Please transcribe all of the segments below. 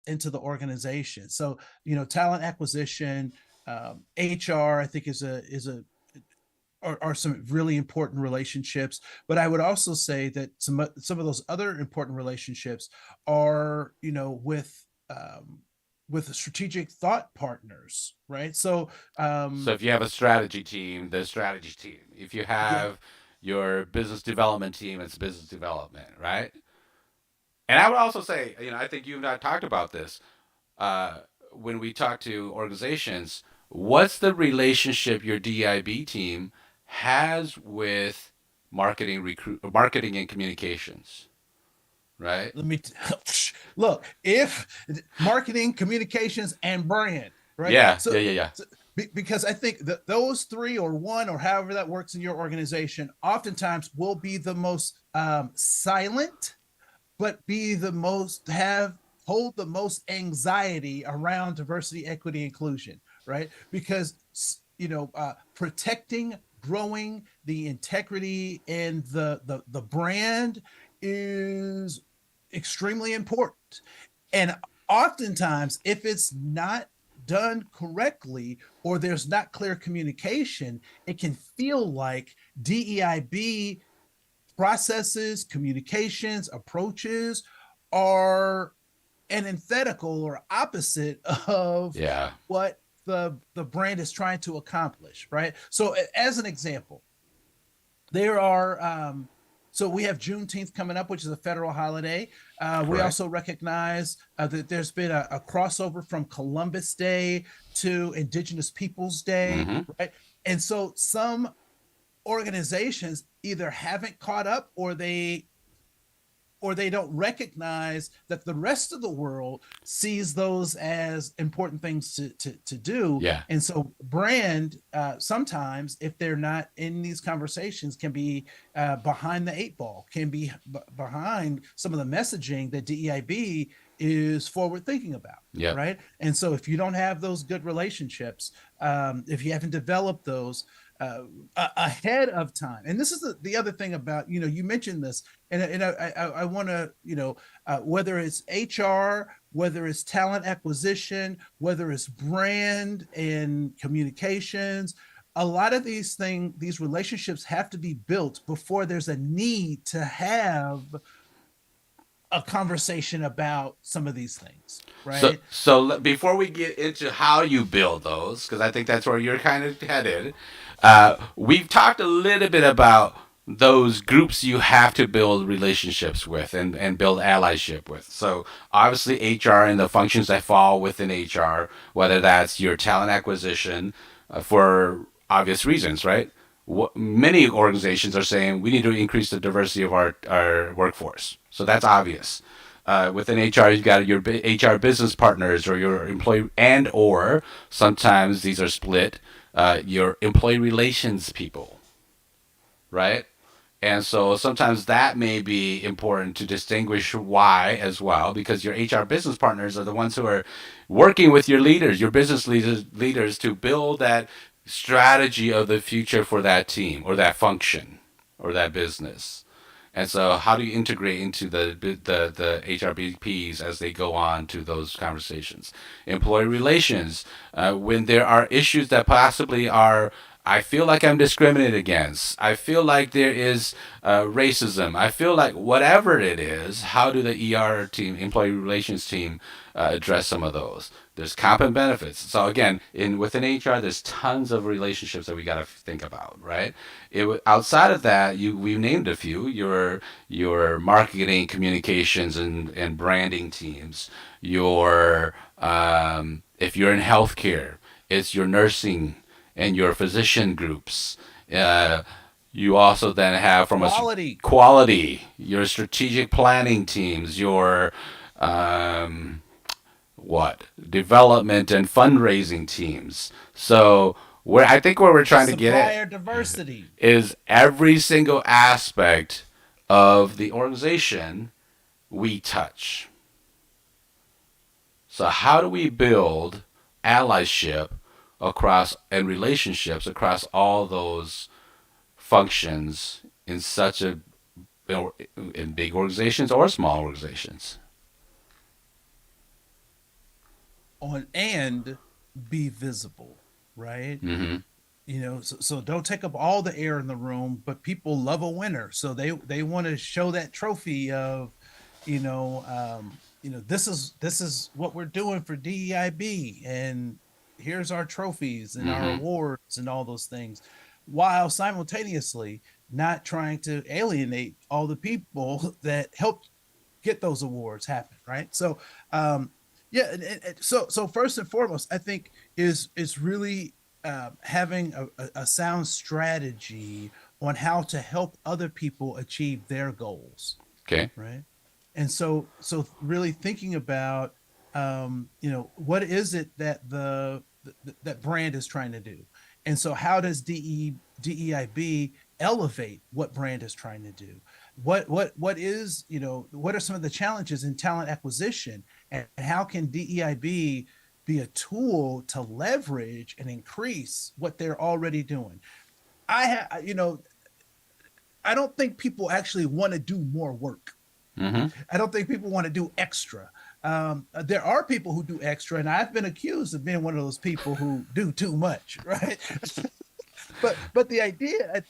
into the organization. So, talent acquisition, HR, I think are some really important relationships. But I would also say that some of those other important relationships are, with strategic thought partners, right? So, So if you have a strategy team, the strategy team. If you yeah, have your business development team, it's business development, right? And I would also say, I think you and I talked about this uh, when we talk to organizations. What's the relationship your DIB team has with marketing and communications, right? let me look, if marketing, communications, and brand, right? Yeah, So, yeah, yeah, yeah. so because I think that those three, or one, or however that works in your organization, oftentimes will be the most silent, but be the most have hold the most anxiety around diversity, equity, inclusion, right? Because, protecting, growing the integrity and the brand is extremely important. And oftentimes, if it's not done correctly, or there's not clear communication, it can feel like DEIB processes, communications, approaches are antithetical or opposite of Yeah. what the brand is trying to accomplish, right? So, as an example, there are so we have Juneteenth coming up, which is a federal holiday. We Correct. also recognize that there's been a crossover from Columbus Day to Indigenous Peoples Day, Mm-hmm. right? And so some organizations either haven't caught up, or they don't recognize that the rest of the world sees those as important things to do. Yeah. And so brand, sometimes, if they're not in these conversations, can be behind the eight ball, can be behind some of the messaging that DEIB is forward thinking about, Yep. right? And so if you don't have those good relationships, if you haven't developed those uh, ahead of time. And this is the other thing about, you mentioned this, and I want to, whether it's HR, whether it's talent acquisition, whether it's brand and communications, a lot of these relationships have to be built before there's a need to have a conversation about some of these things, So, right? before we get into how you build those, because I think that's where you're kind of headed, we've talked a little bit about those groups you have to build relationships with and build allyship with. So, obviously, HR and the functions that fall within HR, whether that's your talent acquisition for obvious reasons, right? Many organizations are saying we need to increase the diversity of our workforce. So that's obvious. Within HR, you've got your HR business partners or your employee, and or sometimes these are split. Your employee relations people, right? And so sometimes that may be important to distinguish why as well, because your HR business partners are the ones who are working with your leaders, your business leaders to build that strategy of the future for that team or that function or that business. And so, how do you integrate into the HRBPs as they go on to those conversations? Employee relations, when there are issues that possibly are, I feel like I'm discriminated against. I feel like there is racism. I feel like whatever it is, how do the ER team, employee relations team, address some of those? There's comp and benefits. So again, within HR, there's tons of relationships that we got to think about, right? Outside of that, we named a few. Your marketing, communications, and branding teams. Your if you're in healthcare, it's your nursing and your physician groups. Uh, you also then have from a Quality. quality your strategic planning teams, your what development and fundraising teams. So where I think where we're trying to get at Supplier diversity. is every single aspect of the organization we touch. So how do we build allyship across and relationships across all those functions in such a in big organizations or small organizations? on and be visible, right? Mm-hmm. So don't take up all the air in the room, but people love a winner, so they want to show that trophy of, this is what we're doing for DEIB, and here's our trophies and our Mm-hmm. awards and all those things, while simultaneously not trying to alienate all the people that helped get those awards happen, right? So, yeah, so first and foremost, I think is really having a sound strategy on how to help other people achieve their goals, Okay. right? And so really thinking about what is it that that brand is trying to do, and so how does DEIB elevate what brand is trying to do? What is, what are some of the challenges in talent acquisition, and how can DEIB be a tool to leverage and increase what they're already doing? I don't think people actually want to do more work. Mm-hmm. I don't think people want to do extra. There are people who do extra, and I've been accused of being one of those people who do too much, right? But the idea,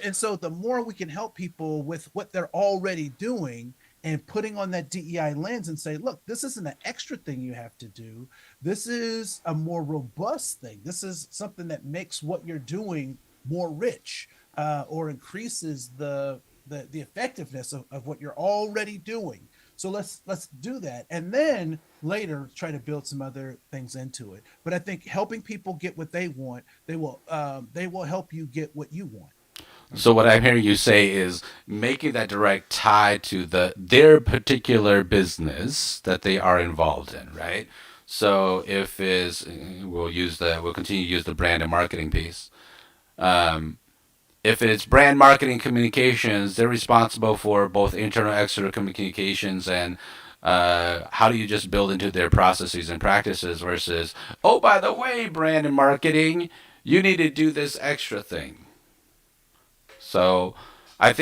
and so the more we can help people with what they're already doing and putting on that DEI lens and say, look, this isn't an extra thing you have to do. This is a more robust thing. This is something that makes what you're doing more rich, or increases the effectiveness of what you're already doing. So let's do that, and then later try to build some other things into it. But I think helping people get what they will help you get what you want. So what I'm hearing you say is making that direct tie to their particular business that they are involved in, right? So if is we'll continue to use the brand and marketing piece. Um, if it's brand marketing communications, they're responsible for both internal and external communications, and how do you just build into their processes and practices versus, oh, by the way, brand and marketing, you need to do this extra thing. So I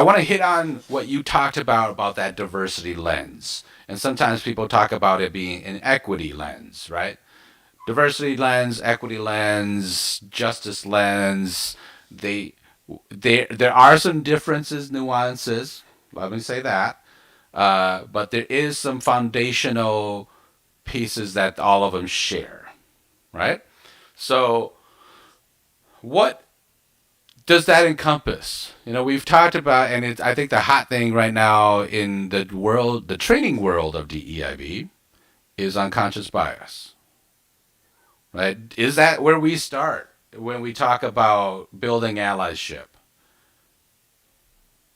want to hit on what you talked about that diversity lens. And sometimes people talk about it being an equity lens, right? Diversity lens, equity lens, justice lens. They there are some differences, nuances. Let me say that. But there is some foundational pieces that all of them share, right? So what does that encompass? We've talked about, and I think the hot thing right now in the training world of DEIB is unconscious bias, right? Is that where we start when we talk about building allyship?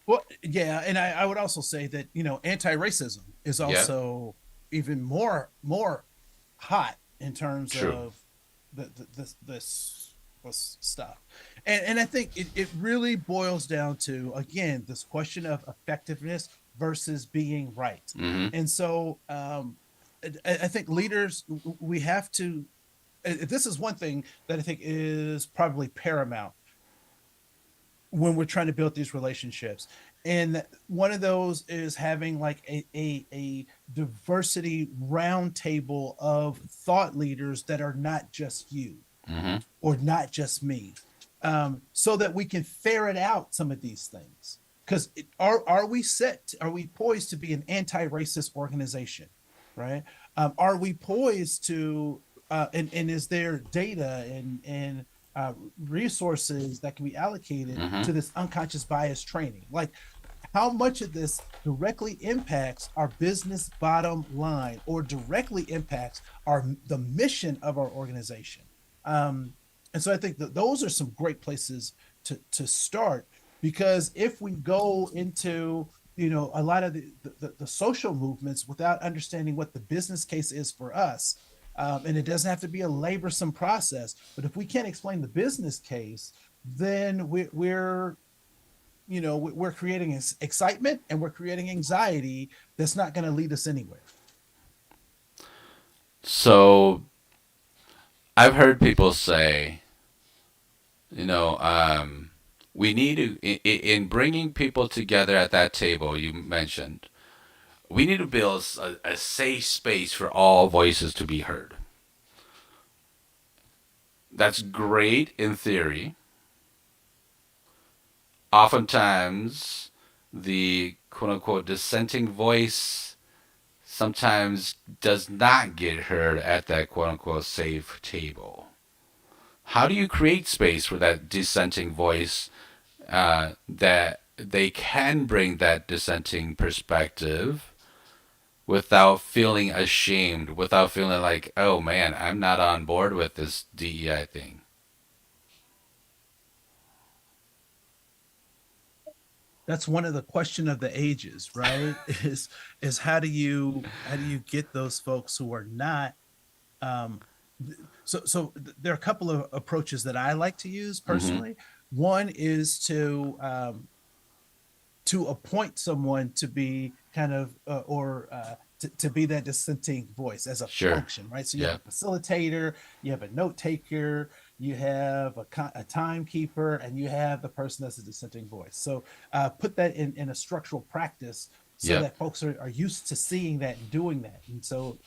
Well, yeah, and I would also say that anti-racism is Yeah, also even more hot in terms true. of this stuff, and I think it really boils down to, again, this question of effectiveness versus being right. Mm-hmm. And so I think leaders, we have to. This is one thing that I think is probably paramount when we're trying to build these relationships. And one of those is having like a diversity roundtable of thought leaders that are not just you Mm-hmm. or not just me, so that we can ferret out some of these things. Because are we poised to be an anti-racist organization, right? Are we poised to, and is there data and resources that can be allocated Mm-hmm. to this unconscious bias training? Like, how much of this directly impacts our business bottom line or directly impacts the mission of our organization? And so I think that those are some great places to start, because if we go into a lot of the social movements without understanding what the business case is for us, and it doesn't have to be a laborsome process, but if we can't explain the business case, then we're creating excitement and we're creating anxiety that's not going to lead us anywhere. So I've heard people say, you know, we need to in bringing people together at that table you mentioned. we need to build a safe space for all voices to be heard. That's great in theory. Oftentimes, the quote unquote dissenting voice sometimes does not get heard at that quote unquote safe table. How do you create space for that dissenting voice, that they can bring that dissenting perspective without feeling ashamed, without feeling like, oh man, I'm not on board with this DEI thing? That's one of the question of the ages, right? Is how do you get those folks who are not um there are a couple of approaches that I like to use Mm-hmm. personally. One is to appoint someone to be kind of to be that dissenting voice as a Sure. function, right? So you have Yeah. a facilitator, you have a note taker, you have a timekeeper, and you have the person that's a dissenting voice. So put that in a structural practice so Yep. that folks are used to seeing that and doing that. And so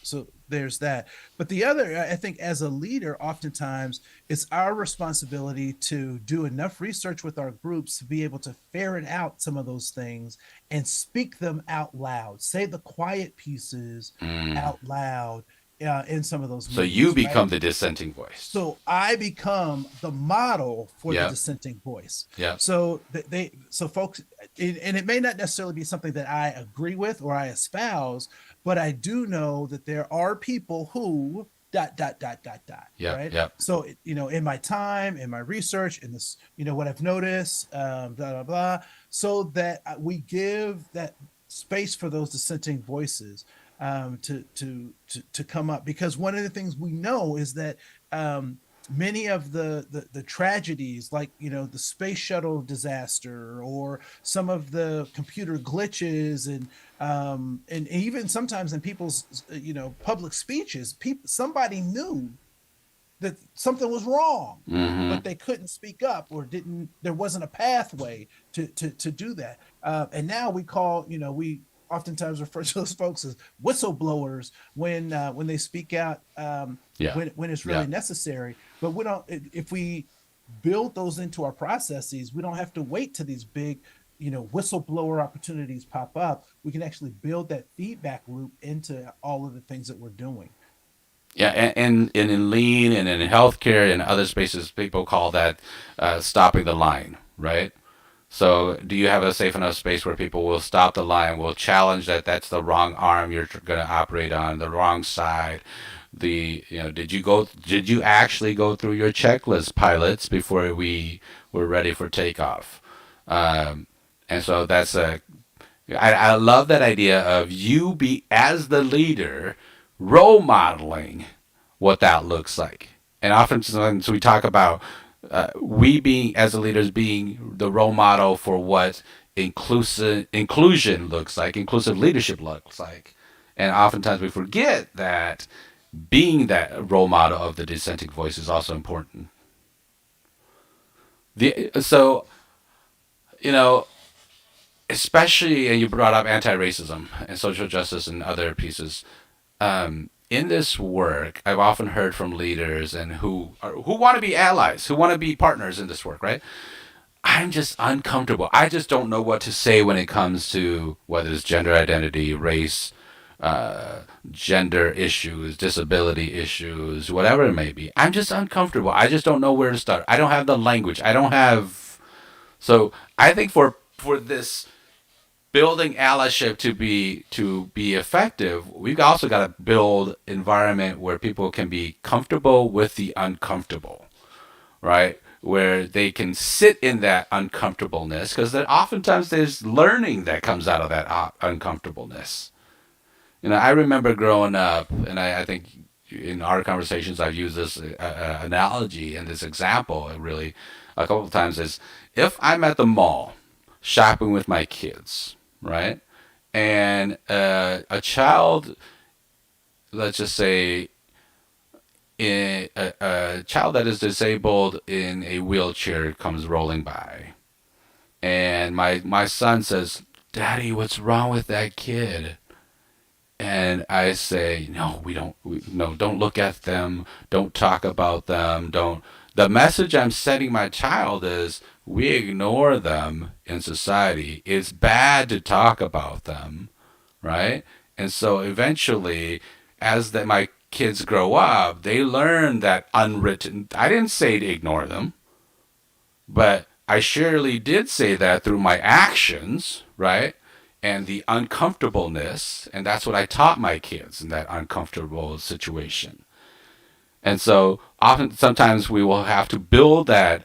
there's that. But the other, I think, as a leader, oftentimes it's our responsibility to do enough research with our groups to be able to ferret out some of those things and speak them out loud. Say the quiet pieces Mm. out loud in some of those So you meetings, right? become the dissenting voice. So I become the model for the Yep. dissenting voice. Yep. So so folks, and it may not necessarily be something that I agree with or I espouse, but I do know that there are people who dot, Yep. right? Yep. So in my time, in my research, in this, what I've noticed, blah blah blah, so that we give that space for those dissenting voices to come up, because one of the things we know is that many of the tragedies, like the space shuttle disaster or some of the computer glitches, and even sometimes in people's public speeches, somebody knew that something was wrong, Mm-hmm. but they couldn't speak up, or didn't there wasn't a pathway to do that. And now we oftentimes refer to those folks as whistleblowers when they speak out, Yeah. when it's Yeah. really necessary. But we don't if we build those into our processes, we don't have to wait till these big whistleblower opportunities pop up. We can actually build that feedback loop into all of the things that we're doing. Yeah, and in lean and in healthcare and other spaces, people call that stopping the line, right? So, do you have a safe enough space where people will stop the line, will challenge that that's the wrong arm you're going to operate on, the wrong side? Did you actually go through your checklist pilots before we were ready for takeoff? Um, and so I love that idea of you be as the leader role modeling what that looks like. And oftentimes we talk about we being as the leaders being the role model for what inclusion looks like, inclusive leadership looks like. And oftentimes we forget that being that role model of the dissenting voice is also important. So, you know, especially, and you brought up anti-racism and social justice and other pieces. In this work, I've often heard from leaders and who want to be allies, who want to be partners in this work, right? I'm just uncomfortable. I just don't know what to say when it comes to whether it's gender identity, race, uh, gender issues, disability issues, whatever it may be. I'm just uncomfortable. I just don't know where to start. I don't have the language. I don't have. So I think for this building allyship to be effective, we've also got to build environment where people can be comfortable with the uncomfortable, right? Where they can sit in that uncomfortableness, because oftentimes there's learning that comes out of that uncomfortableness. I remember growing up, and I think in our conversations I've used this analogy and this example really a couple of times is if I'm at the mall shopping with my kids, right? And a child, let's just say, a child that is disabled in a wheelchair comes rolling by, and my son says, "Daddy, what's wrong with that kid?" And I say, no, no, don't look at them, don't talk about them, don't. The message I'm setting my child is we ignore them in society. It's bad to talk about them, right? And so eventually, as my kids grow up, they learn that unwritten. I didn't say to ignore them, but I surely did say that through my actions, right? And the uncomfortableness, and that's what I taught my kids in that uncomfortable situation. And so sometimes we will have to build that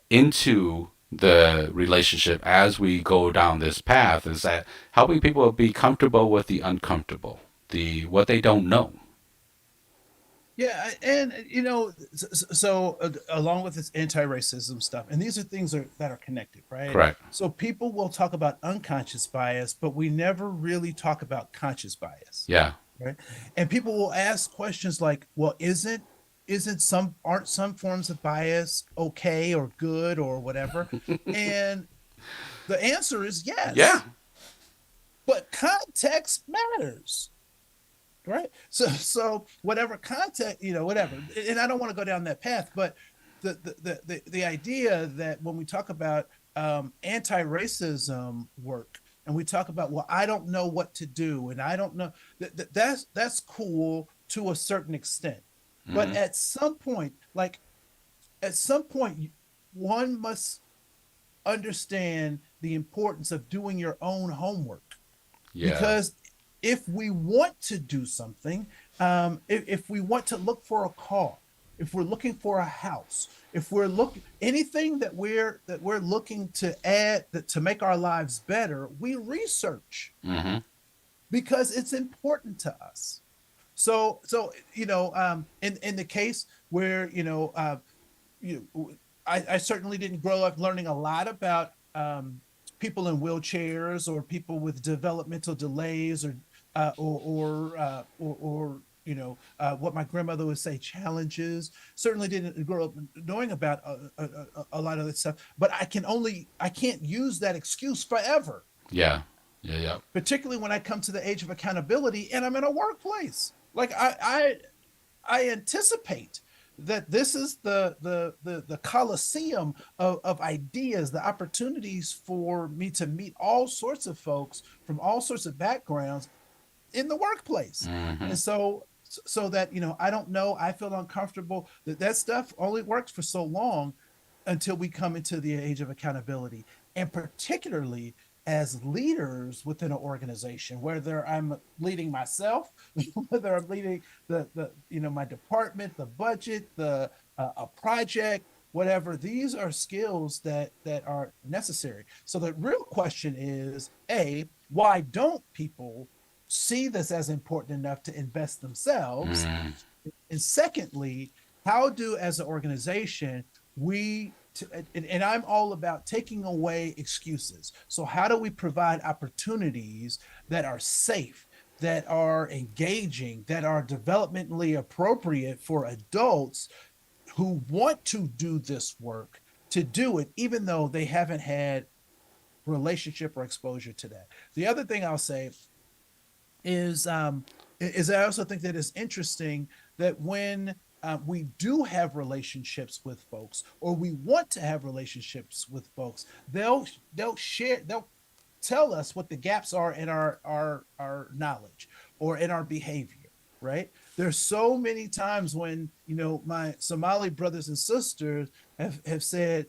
into the relationship as we go down this path, is that helping people be comfortable with the uncomfortable, the what they don't know. Yeah, and along with this anti-racism stuff, and these are things that are connected, right? Correct. So people will talk about unconscious bias, but we never really talk about conscious bias, Yeah. right? And people will ask questions like, "Well, isn't some aren't some forms of bias okay or good or whatever?" And the answer is Yeah. yes, but context matters, right? So whatever content, whatever. And I don't want to go down that path, but the idea that when we talk about anti-racism work, and we talk about, well, I don't know what to do, and I don't know, that's cool to a certain extent, but Mm-hmm. at some point one must understand the importance of doing your own homework, Yeah. because if we want to do something, if we want to look for a car, if we're looking for a house, if we're looking anything that we're looking to add that to make our lives better, we research Mm-hmm. because it's important to us. In the case where you I certainly didn't grow up learning a lot about people in wheelchairs or people with developmental delays or what my grandmother would say, challenges. Certainly didn't grow up knowing about a lot of this stuff, but I can't use that excuse forever, Yeah. Yeah. Yeah. particularly when I come to the age of accountability and I'm in a workplace. Like I anticipate that this is the coliseum of ideas, the opportunities for me to meet all sorts of folks from all sorts of backgrounds in the workplace. Mm-hmm. And so that I don't know, I feel uncomfortable, that stuff only works for so long until we come into the age of accountability, and particularly as leaders within an organization, whether I'm leading myself, whether I'm leading the my department, the budget, the a project, whatever. These are skills that are necessary. So the real question is, a, why don't people see this as important enough to invest themselves? Mm-hmm. And secondly, how do, as an organization, and I'm all about taking away excuses. So how do we provide opportunities that are safe, that are engaging, that are developmentally appropriate for adults who want to do this work to do it, even though they haven't had relationship or exposure to that? The other thing I'll say is I also think that it's interesting that when we do have relationships with folks, or we want to have relationships with folks, they'll tell us what the gaps are in our knowledge or in our behavior. Right? There's so many times when my Somali brothers and sisters have said,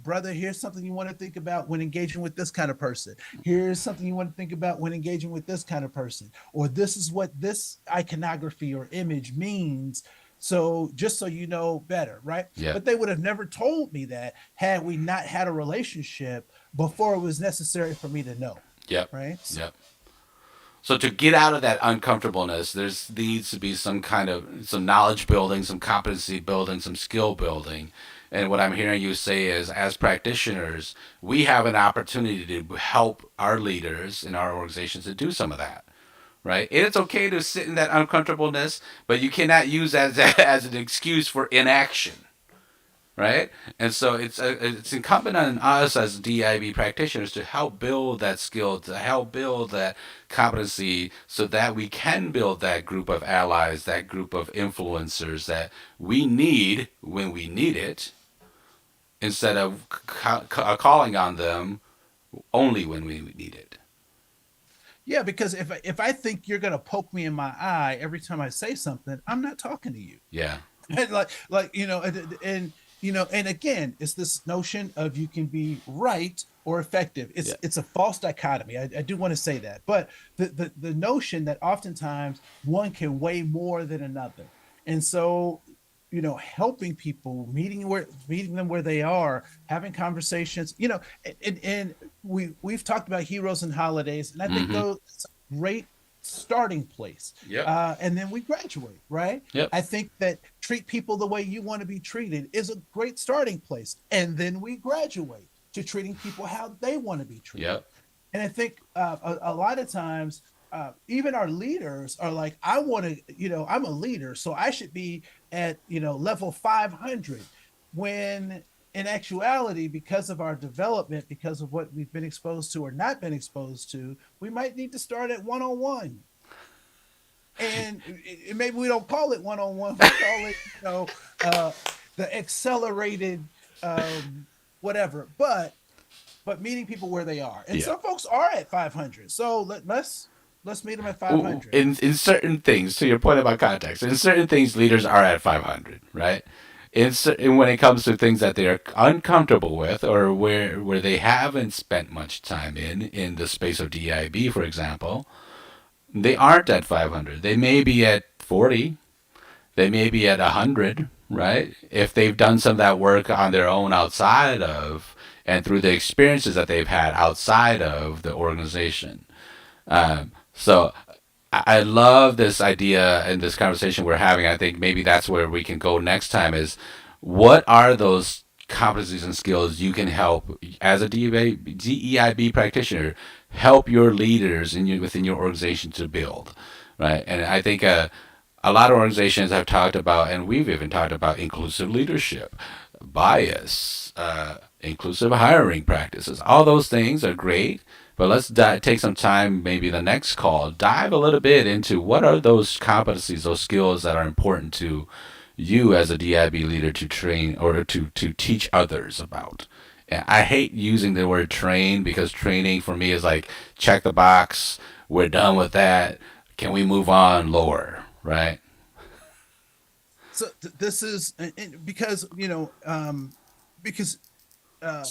brother, here's something you want to think about when engaging with this kind of person. Here's something you want to think about when engaging with this kind of person. Or this is what this iconography or image means. So just so you know better, right? Yeah. But they would have never told me that had we not had a relationship before it was necessary for me to know. Yep. Right. Yep. So to get out of that uncomfortableness, there's needs to be some kind of some knowledge building, some competency building, some skill building. And what I'm hearing you say is, as practitioners, we have an opportunity to help our leaders in our organizations to do some of that, right? And it's okay to sit in that uncomfortableness, but you cannot use that as, as an excuse for inaction, right? And so it's incumbent on us as DIB practitioners to help build that skill, to help build that competency, so that we can build that group of allies, that group of influencers that we need when we need it, instead of calling on them only when we need it. Yeah, because if I think you're gonna poke me in my eye every time I say something, I'm not talking to you. Yeah. And like and again, it's this notion of you can be right or effective. Yeah. It's a false dichotomy. I do want to say that, but the notion that oftentimes one can weigh more than another, and so helping people, meeting them where they are, having conversations, and we've talked about heroes and holidays, and I think Mm-hmm. those it's a great starting place. Yep. And then we graduate, right? Yep. I think that treat people the way you want to be treated is a great starting place. And then we graduate to treating people how they want to be treated. Yep. And I think a lot of times, even our leaders are like, I want to, I'm a leader, so I should be at, level 500. When in actuality, because of our development, because of what we've been exposed to or not been exposed to, we might need to start at 101. And maybe we don't call it 101, we call it, uh, the accelerated whatever. But meeting people where they are, and Yeah. some folks are at 500, so let's meet them at 500. In certain things, to your point about context, in certain things, leaders are at 500, right? In when it comes to things that they are uncomfortable with, or where they haven't spent much time in the space of DIB, for example, they aren't at 500. They may be at 40. They may be at 100, right? If they've done some of that work on their own outside of, and through the experiences that they've had outside of the organization. So I love this idea and this conversation we're having. I think maybe that's where we can go next time is, what are those competencies and skills you can help as a DEIB practitioner, help your leaders within your organization to build, right? And I think a lot of organizations have talked about, and we've even talked about, inclusive leadership, bias, inclusive hiring practices. All those things are great, but let's take some time, maybe the next call, dive a little bit into what are those competencies, those skills that are important to you as a DIB leader to train or to teach others about. And I hate using the word train, because training for me is like, check the box, we're done with that. Can we move on lower, right? So this is because because uh,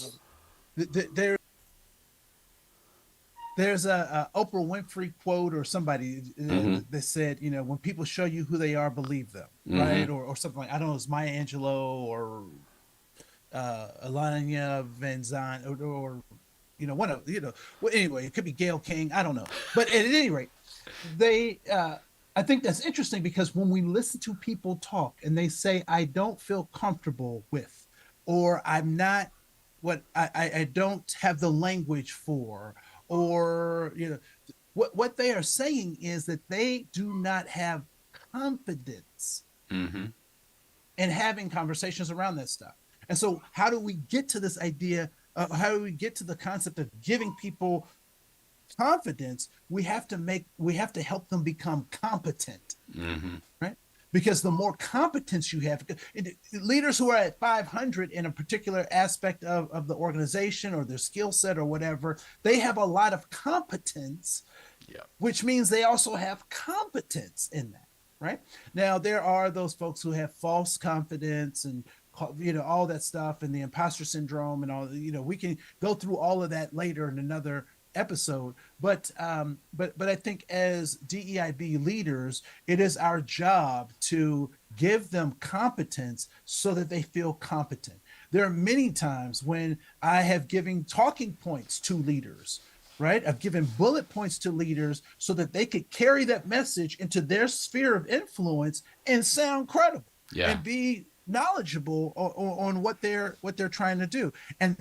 there's a Oprah Winfrey quote, or somebody Mm-hmm. that said, when people show you who they are, believe them, Mm-hmm. right? Or something like, I don't know, it's Maya Angelou or Alanya Van Zant, or one of well, anyway, it could be Gail King, I don't know, but at any rate, they I think that's interesting, because when we listen to people talk and they say, I don't feel comfortable with, or I'm not, I don't have the language for, or what they are saying is that they do not have confidence Mm-hmm. in having conversations around that stuff. And so, how do we get to this idea? How do we get to the concept of giving people confidence? We have to help them become competent, Mm-hmm. right? Because the more competence you have, leaders who are at 500 in a particular aspect of the organization or their skill set or whatever, they have a lot of competence, Yeah. which means they also have competence in that, right? Now, there are those folks who have false confidence and all that stuff, and the imposter syndrome and all. We can go through all of that later in another episode. But I think as DEIB leaders, it is our job to give them competence so that they feel competent. There are many times when I have given talking points to leaders, right? I've given bullet points to leaders so that they could carry that message into their sphere of influence and sound credible Yeah. and be knowledgeable on what they're trying to do. And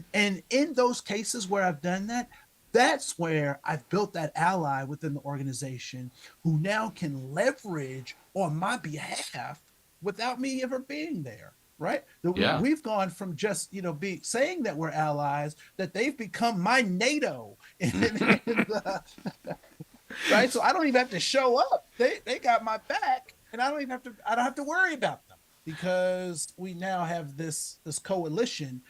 in those cases where I've done that, that's where I've built that ally within the organization who now can leverage on my behalf without me ever being there, right? Yeah. We've gone from just being saying that we're allies, that they've become my NATO, right? So I don't even have to show up. They got my back, and I don't have to worry about them because we now have this coalition,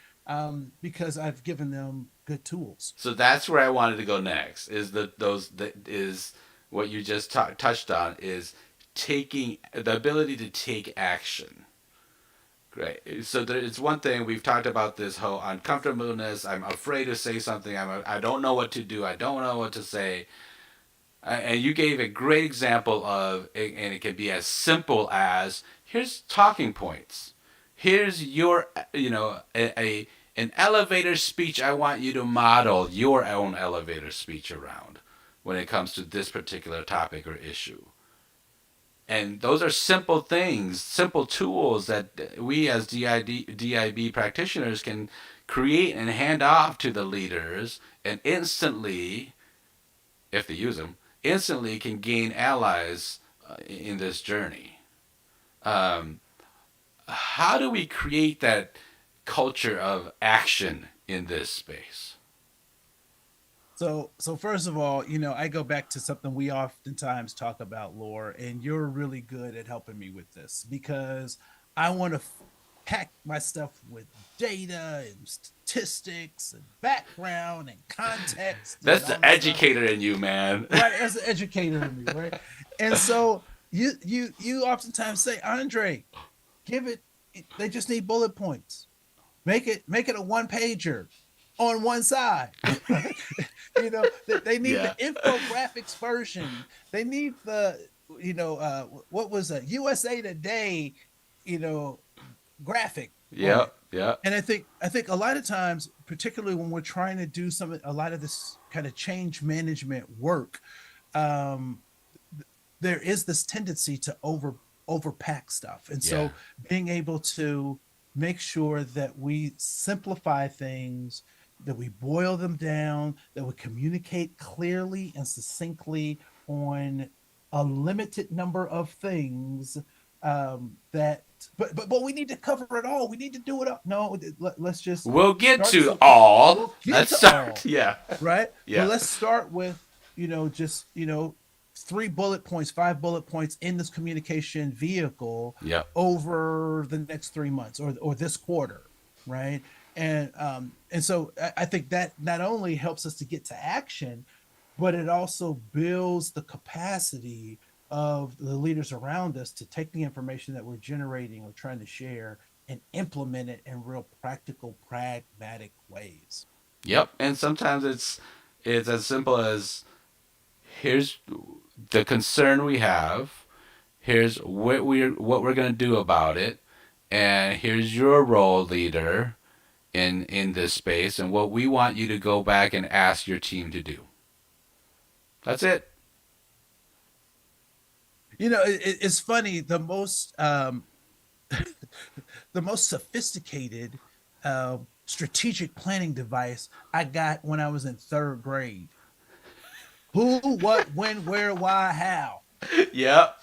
because I've given them good tools. So that's where I wanted to go next. Is that those that is what you just touched on is taking the ability to take action. Great. So there, it's one thing we've talked about this whole uncomfortableness. I'm afraid to say something. I don't know what to do. I don't know what to say. And you gave a great example of, and it can be as simple as here's talking points. Here's your, a an elevator speech. I want you to model your own elevator speech around when it comes to this particular topic or issue. And those are simple things, simple tools that we as DIB practitioners can create and hand off to the leaders, and instantly, if they use them, instantly can gain allies in this journey. Um, how do we create that culture of action in this space? So first of all, I go back to something we oftentimes talk about, Lore, and you're really good at helping me with this because I want to pack my stuff with data and statistics and background and context and That's all the this stuff. educator in you, man. Right, as an educator in me, right? And so you oftentimes say, Andre, give it. They just need bullet points. Make it a one pager on one side. They need Yeah. the infographics version. They need the what was a USA Today, you know graphic on Yeah. it. Yeah. And I think a lot of times, particularly when we're trying to do a lot of this kind of change management work, um, there is this tendency to overpack stuff. And Yeah. so being able to make sure that we simplify things, that we boil them down, that we communicate clearly and succinctly on a limited number of things, that but we need to cover it all. We need to do it up. No, let's just We'll get start to simple. all. We'll get Let's to start. all, Yeah. right? But Yeah. let's start with, just, 3 bullet points, 5 bullet points in this communication vehicle Yeah. over the next 3 months or this quarter, right? And so I think that not only helps us to get to action, but it also builds the capacity of the leaders around us to take the information that we're generating or trying to share and implement it in real practical, pragmatic ways. Yep. And sometimes it's as simple as here's the concern we have. Here's what we're gonna do about it, and here's your role, leader, in this space, and what we want you to go back and ask your team to do. That's it. It's funny. The most sophisticated strategic planning device I got when I was in third grade. Who, what, when, where, why, how. Yep.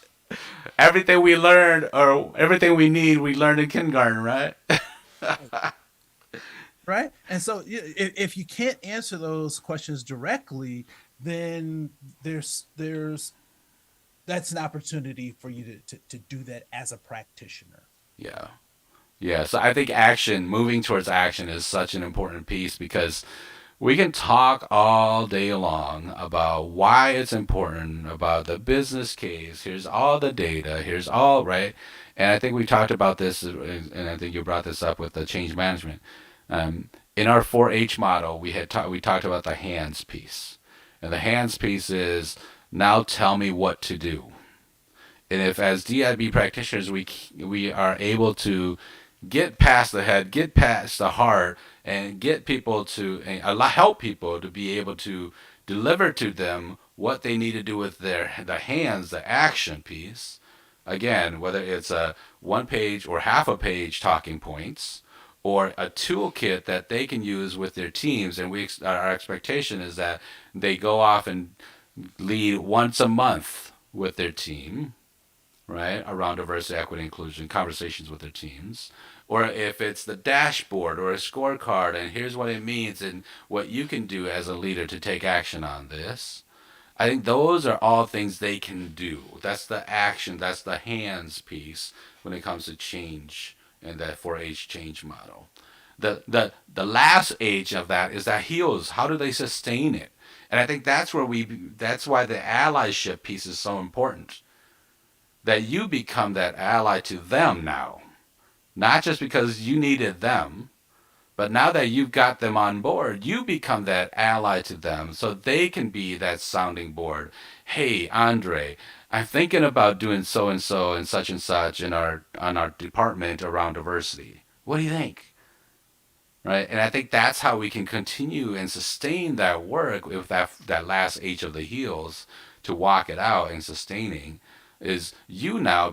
Everything we learned or everything we need, we learned in kindergarten, right? Right. And so if you can't answer those questions directly, then there's that's an opportunity for you to do that as a practitioner. Yeah. Yeah. So I think action, moving towards action, is such an important piece because we can talk all day long about why it's important, about the business case. Here's all the data. Here's all right. And I think we talked about this, and I think you brought this up with the change management. In our 4-H model, we talked about the hands piece, and the hands piece is now tell me what to do. And if as DIB practitioners we are able to get past the head, get past the heart, and get people to help people to be able to deliver to them what they need to do with the hands, the action piece. Again, whether it's a 1 page or half a page talking points, or a toolkit that they can use with their teams, and our expectation is that they go off and lead once a month with their team, right, around diversity, equity, inclusion, conversations with their teams. Or if it's the dashboard or a scorecard, and here's what it means and what you can do as a leader to take action on this. I think those are all things they can do. That's the action, that's the hands piece when it comes to change and that 4-H change model. The last H of that is that heals. How do they sustain it? And I think that's why the allyship piece is so important. That you become that ally to them now. Not just because you needed them, but now that you've got them on board, you become that ally to them so they can be that sounding board. Hey, Andre, I'm thinking about doing so and such in our on our department around diversity. What do you think? Right? And I think that's how we can continue and sustain that work with that last H of the heels to walk it out and sustaining is you now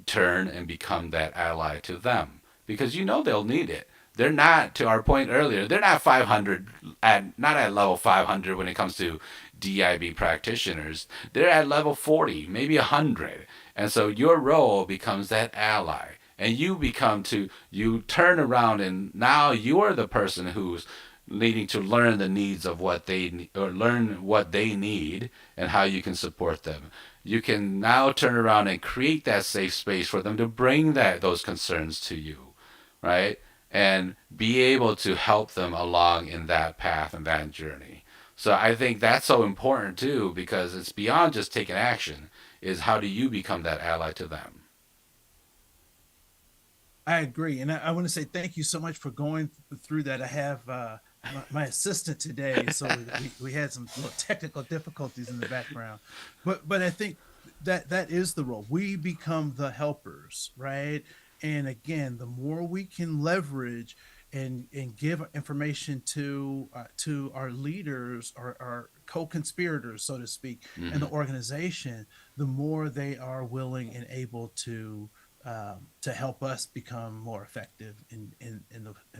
turn and become that ally to them because you know they'll need it. They're not, to our point earlier, they're not 500 not at level 500 when it comes to DEIB practitioners. They're at level 40, maybe 100. And so your role becomes that ally. And you turn around and now you're the person who's needing to learn the needs of what they or learn what they need and how you can support them. You can now turn around and create that safe space for them to bring those concerns to you, right? And be able to help them along in that path and that journey. So I think that's so important too because it's beyond just taking action is how do you become that ally to them? I agree, and I want to say thank you so much for going through that. I have my assistant today, so we had some little technical difficulties in the background, but I think that is the role. We become the helpers, right? And again, the more we can leverage and give information to our leaders, our co-conspirators, so to speak, in the Mm-hmm. organization, the more they are willing and able to help us become more effective in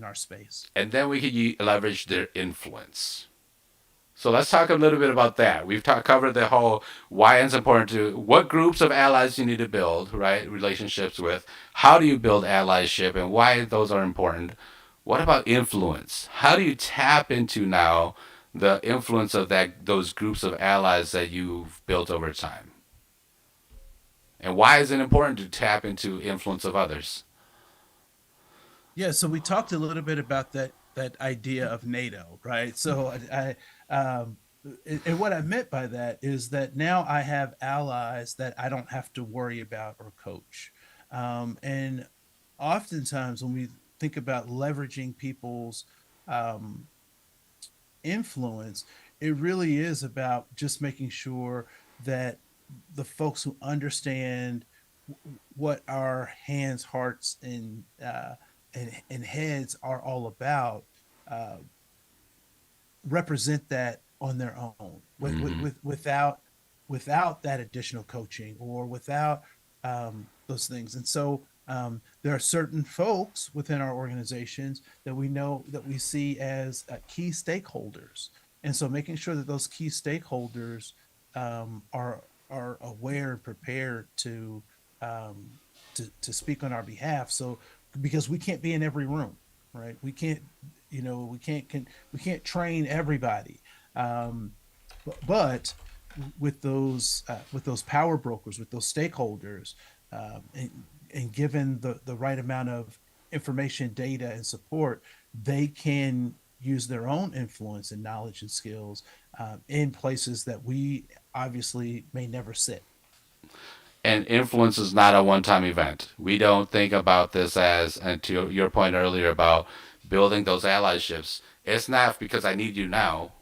our space. And then we could leverage their influence. So let's talk a little bit about that. Covered the whole why it's important to what groups of allies you need to build, right? Relationships with. How do you build allyship and why those are important? What about influence? How do you tap into now the influence of those groups of allies that you've built over time? And why is it important to tap into influence of others? Yeah, so we talked a little bit about that idea of NATO, right? So and what I meant by that is that now I have allies that I don't have to worry about or coach. And oftentimes when we think about leveraging people's um, influence, it really is about just making sure that the folks who understand what our hands, hearts, and heads are all about uh, represent that on their own Mm-hmm. without that additional coaching or without those things. And so there are certain folks within our organizations that we know that we see as key stakeholders. And so making sure that those key stakeholders are aware and prepared um, to speak on our behalf. So because we can't be in every room, right? We can't, we can't train everybody. Um, but with those power brokers, with those stakeholders, and given the right amount of information, data, and support, they can use their own influence and knowledge and skills in places that we obviously may never sit. And influence is not a one-time event. We don't think about this as, and to your point earlier about building those allyships, it's not because I need you now.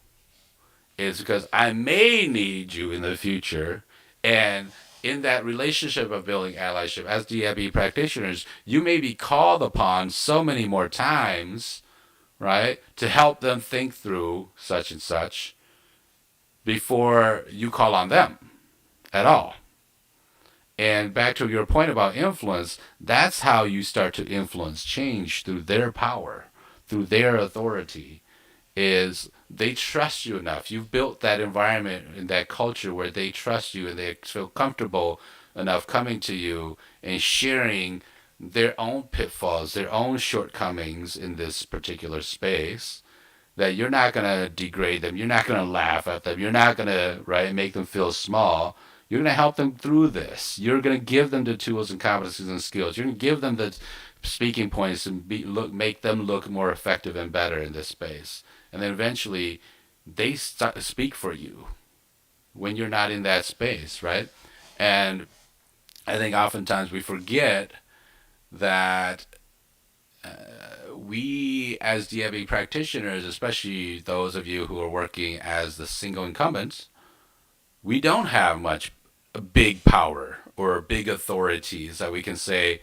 It's because I may need you in the future. And in that relationship of building allyship, as DIB practitioners, you may be called upon so many more times, right, to help them think through such and such before you call on them at all. And back to your point about influence, that's how you start to influence change through their power, through their authority. Is they trust you enough. You've built that environment and that culture where they trust you and they feel comfortable enough coming to you and sharing their own pitfalls, their own shortcomings in this particular space, that you're not going to degrade them, you're not going to laugh at them, you're not going to right make them feel small. You're going to help them through this. You're going to give them the tools and competencies and skills. You're going to give them the speaking points and make them look more effective and better in this space. And then eventually, they speak for you when you're not in that space, right? And I think oftentimes we forget that we, as DEIB practitioners, especially those of you who are working as the single incumbents, we don't have much big power or big authorities that we can say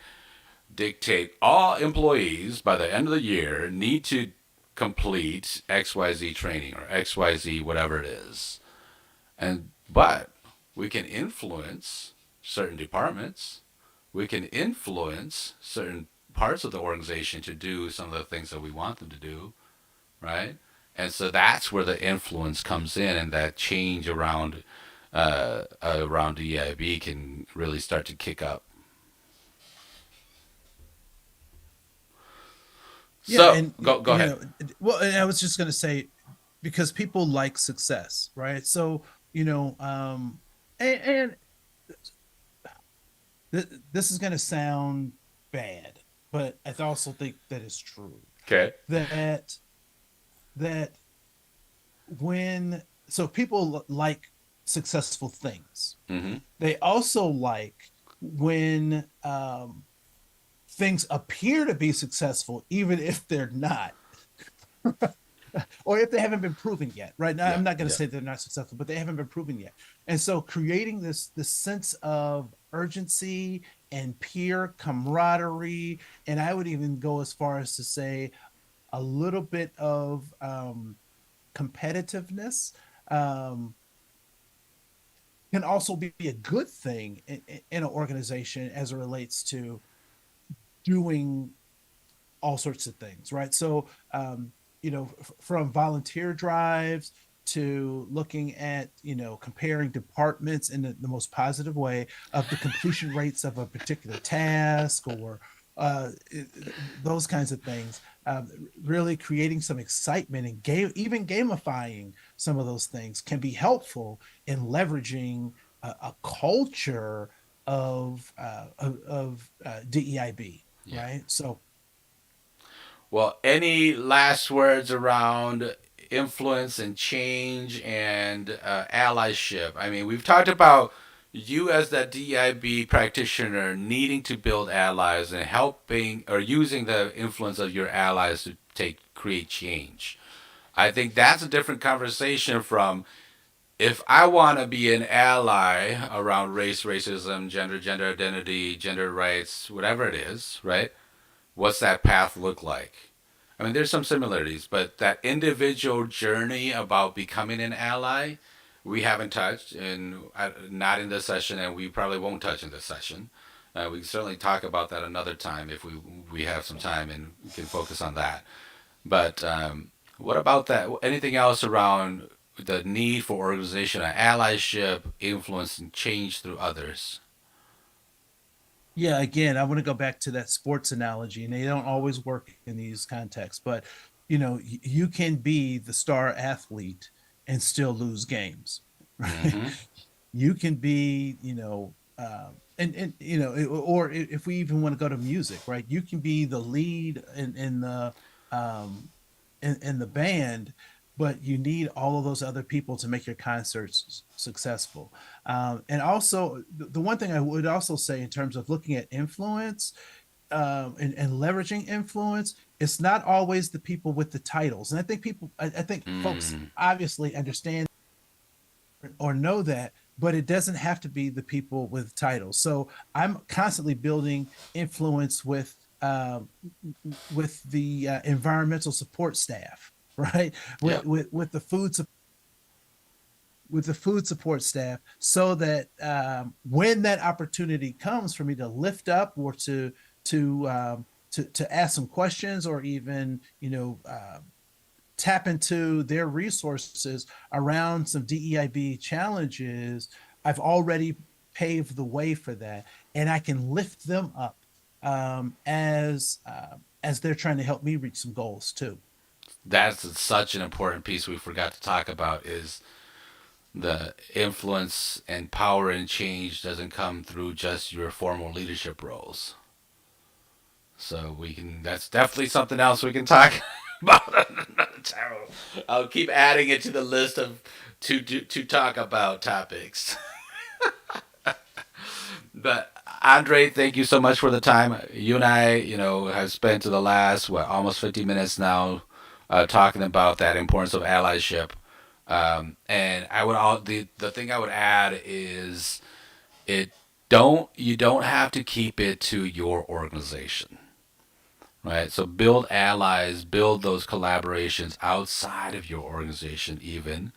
dictate all employees by the end of the year need to complete XYZ training or XYZ whatever it is. But we can influence certain departments. We can influence certain parts of the organization to do some of the things that we want them to do, right? And so that's where the influence comes in, and that change around DEIB can really start to kick up. Yeah, So and go ahead. well, and I was just going to say, because people like success, right? So, and this is going to sound bad, but I also think that is true. Okay. That that when so people like successful things. Mm-hmm. They also like when things appear to be successful, even if they're not, or if they haven't been proven yet. Right now, Yeah. I'm not going to Yeah. say they're not successful, but they haven't been proven yet. And so, creating this sense of urgency and peer camaraderie, and I would even go as far as to say a little bit of competitiveness. Um, can also be a good thing in an organization as it relates to doing all sorts of things, right? So, from volunteer drives to looking at, comparing departments in the most positive way of the completion rates of a particular task or uh, those kinds of things. Really creating some excitement and even gamifying some of those things can be helpful in leveraging a culture of DEIB, Yeah. right? So Well, any last words around influence and change and allyship? I mean, we've talked about you as that DIB practitioner needing to build allies and helping or using the influence of your allies to create change. I think that's a different conversation from if I want to be an ally around race, racism, gender identity, gender rights, whatever it is, right? What's that path look like? I mean, there's some similarities, but that individual journey about becoming an ally, we haven't touched, and not in this session, and we probably won't touch in this session. We can certainly talk about that another time if we have some time and we can focus on that. But what about that? Anything else around the need for organizational allyship, influence, and change through others? yeah, again, I want to go back to that sports analogy, and they don't always work in these contexts, but you can be the star athlete and still lose games, right? Mm-hmm. You can be, and if we even want to go to music, right? You can be the lead um in the band, but you need all of those other people to make your concerts successful. And also, the one thing I would also say in terms of looking at influence and leveraging influence, it's not always the people with the titles. And I think I think folks Mm. obviously understand or know that, but it doesn't have to be the people with titles. So I'm constantly building influence with the environmental support staff, right? Yeah. With the food support staff, so that when that opportunity comes for me to lift up or to ask some questions or even tap into their resources around some DEIB challenges, I've already pave the way for that, and I can lift them up as they're trying to help me reach some goals too. That's such an important piece we forgot to talk about is the influence and power and change doesn't come through just your formal leadership roles. So we can. That's definitely something else we can talk about another time. I'll keep adding it to the list of to talk about topics. But Andre, thank you so much for the time. You and I, have spent the last almost 50 minutes now talking about that importance of allyship. And I would all the thing I would add is it don't you don't have to keep it to your organization, right? So build allies, build those collaborations outside of your organization, even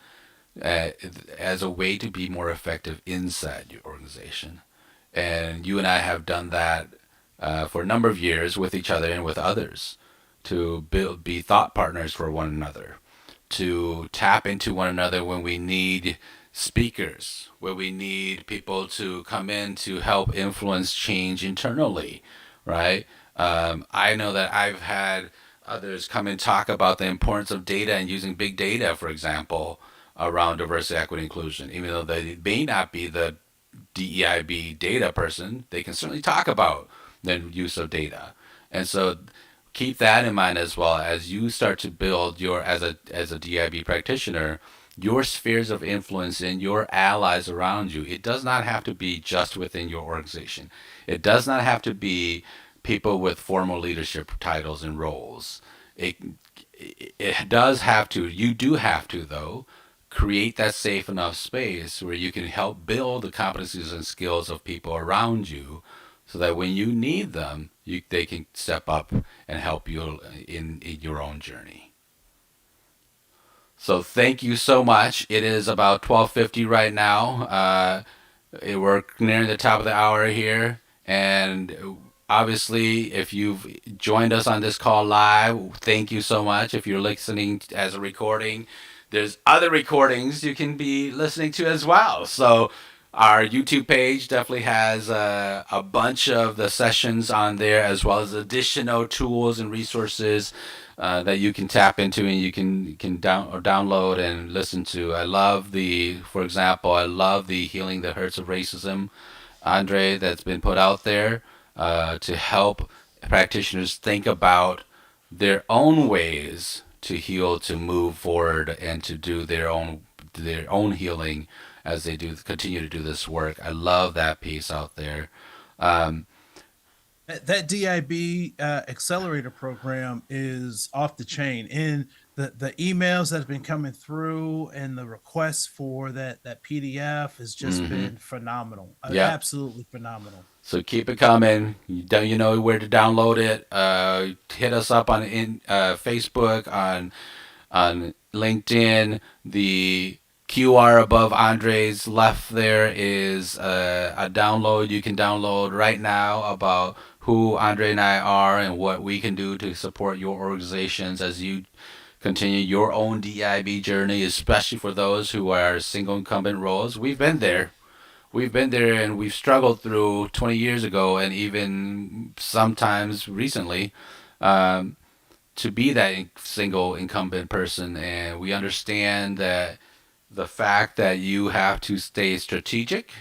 uh, as a way to be more effective inside your organization. And you and I have done that for a number of years with each other and with others to be thought partners for one another, to tap into one another when we need speakers, where we need people to come in to help influence change internally, right? I know that I've had others come and talk about the importance of data and using big data, for example, around diversity, equity, inclusion. Even though they may not be the DEIB data person, they can certainly talk about the use of data. And so keep that in mind as well as you start to build your as a DIB practitioner, your spheres of influence and your allies around you. It does not have to be just within your organization. It does not have to be people with formal leadership titles and roles. It it does have to. You do have to though create that safe enough space where you can help build the competencies and skills of people around you so that when you need them, they can step up and help you in your own journey. So thank you so much. It is about 12:50 right now. We're nearing the top of the hour here, and obviously, if you've joined us on this call live, thank you so much. If you're listening as a recording, there's other recordings you can be listening to as well. So our YouTube page definitely has a bunch of the sessions on there, as well as additional tools and resources that you can tap into and you can download and listen to. For example, I love the Healing the Hurts of Racism, Andre, that's been put out there to help practitioners think about their own ways to heal, to move forward, and to do their own healing as they do continue to do this work. I love that piece out there. Um, That DIB accelerator program is off the chain, and the emails that have been coming through and the requests for that PDF has just hmm been phenomenal, Yep. absolutely phenomenal. So keep it coming. You know where to download it. Hit us up on Facebook, on LinkedIn. The QR above Andre's left there is a download you can download right now about who Andre and I are and what we can do to support your organizations as you continue your own DIB journey, especially for those who are single incumbent roles. We've been there and we've struggled through 20 years ago and even sometimes recently um, to be that single incumbent person. And we understand that the fact that you have to stay strategic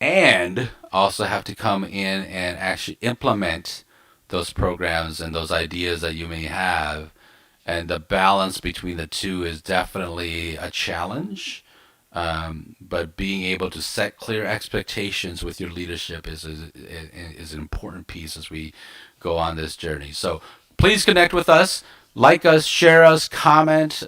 and also have to come in and actually implement those programs and those ideas that you may have. And the balance between the two is definitely a challenge. But being able to set clear expectations with your leadership is an important piece as we go on this journey. So please connect with us, like us, share us, comment,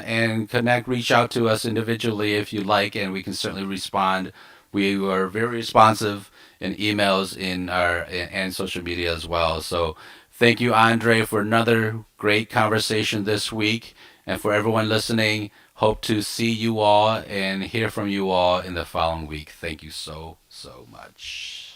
and connect. Reach out to us individually if you like, and we can certainly respond. We are very responsive in emails in our and social media as well. So thank you, Andre, for another great conversation this week, and for everyone listening. Hope to see you all and hear from you all in the following week. Thank you so, so much.